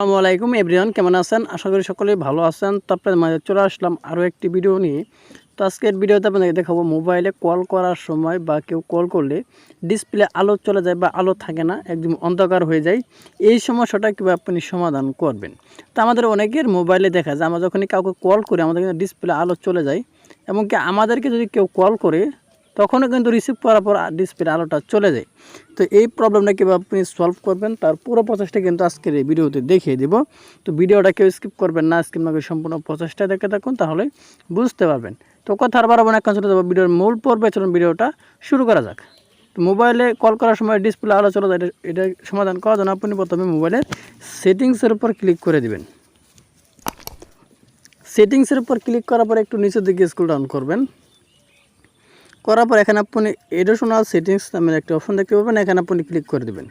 আসসালামু আলাইকুম এভরিওয়ান, কেমন আছেন? আশা করি সকলেই ভালো আছেন। তো আপনাদের মাঝে চলে আসলাম আরও একটি ভিডিও নিয়ে। তো আজকের ভিডিওতে আপনাদেরকে দেখাবো মোবাইলে কল করার সময় বা কেউ কল করলে ডিসপ্লে আলো চলে যায় বা আলো থাকে না, একদম অন্ধকার হয়ে যায়। এই সমস্যাটা কীভাবে আপনি সমাধান করবেন? তো আমাদের অনেকের মোবাইলে দেখা যায় আমরা যখনই কাউকে কল করি আমাদের কিন্তু ডিসপ্লে আলো চলে যায়, এমনকি আমাদেরকে যদি কেউ কল করে তখনও কিন্তু রিসিভ করার পর ডিসপ্লে আলোটা চলে যায়। তো এই প্রবলেমটা কীভাবে আপনি সলভ করবেন তার পুরো প্রসেসটা কিন্তু আজকের এই ভিডিওতে দেখিয়ে দেব। তো ভিডিওটা কেউ স্কিপ করবেন না, স্কিপ না করে সম্পূর্ণ প্রসেসটা দেখে থাকুন, তাহলে বুঝতে পারবেন। তো কথা আর বাড়াবো না, এখন চলে যাবো ভিডিওর মূল পর্বে। চলুন ভিডিওটা শুরু করা যাক। তো মোবাইলে কল করার সময় ডিসপ্লে আলো চলে যায়, এটা সমাধান করার জন্য আপনি প্রথমে মোবাইলের সেটিংসের উপর ক্লিক করে দিবেন। সেটিংসের উপর ক্লিক করার পর একটু নিচের দিকে স্ক্রল ডাউন করবেন। করার পর এখানে আপনি এডিশনাল সেটিংস নামের একটা অপশন দেখতে পাবেন, এখানে আপনি ক্লিক করে দেবেন।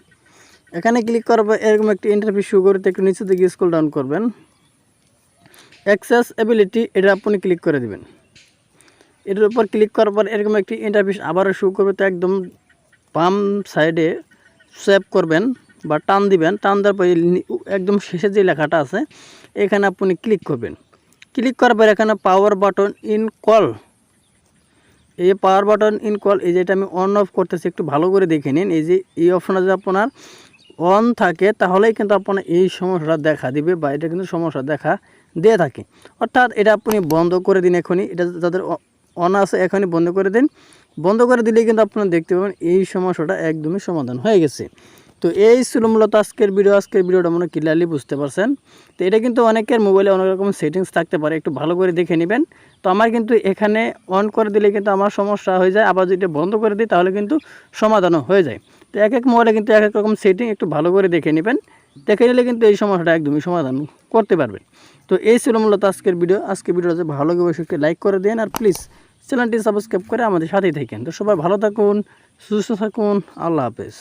এখানে ক্লিক করার পর এরকম একটি ইন্টারফেস শো করতে একটু নিচের দিকে স্ক্রল ডাউন করবেন। অ্যাক্সেসিবিলিটি এটা আপনি ক্লিক করে দেবেন। এটার উপর ক্লিক করার পর এরকম একটি ইন্টারফেস আবারও শো করবে। তো একদম বাম সাইডে সোয়াইপ করবেন বা টান দিবেন, টান দেওয়ার পর একদম শেষে যে লেখাটা আছে এখানে আপনি ক্লিক করবেন। ক্লিক করার পর এখানে পাওয়ার বাটন ইন কল, এই পাওয়ার বাটন ইন কল এই যেটা আমি অন অফ করতেছি একটু ভালো করে দেখে নিন। এই যে এই অপশনটা যদি আপনার অন থাকে তাহলেই কিন্তু আপনার এই সমস্যাটা দেখা দিবে বা এটা কিন্তু সমস্যা দেখা দিয়ে থাকে। অর্থাৎ এটা আপনি বন্ধ করে দিন এখনই, এটা যাদের অন আছে এখনই বন্ধ করে দিন। বন্ধ করে দিলেই কিন্তু আপনারা দেখতে পাবেন এই সমস্যাটা একদমই সমাধান হয়ে গেছে। তো এই ছিল মূলত আজকের ভিডিওটা মনে ক্লিয়ারলি বুঝতে পারছেন। তো এটা কিন্তু অনেকের মোবাইলে অনেক রকম সেটিংস থাকতে পারে, একটু ভালো করে দেখে নেবেন। তো আমার কিন্তু এখানে অন করে দিলে কিন্তু আমার সমস্যা হয়ে যায়, আবার যদি বন্ধ করে দিই তাহলে কিন্তু সমাধানও হয়ে যায়। তো এক এক মোবাইলে কিন্তু এক এক রকম সেটিং একটু ভালো করে দেখে নেবেন, দেখে নিলে কিন্তু এই সমস্যাটা একদমই সমাধান করতে পারবেন। তো এই ছিল মূলত আজকের ভিডিওটা যদি ভালো লাগে অবশ্যই একটু লাইক করে দিন, আর প্লিজ চ্যানেলটি সাবস্ক্রাইব করে আমাদের সাথেই থাকেন। তো সবাই ভালো থাকুন, সুস্থ থাকুন, আল্লাহ হাফেজ।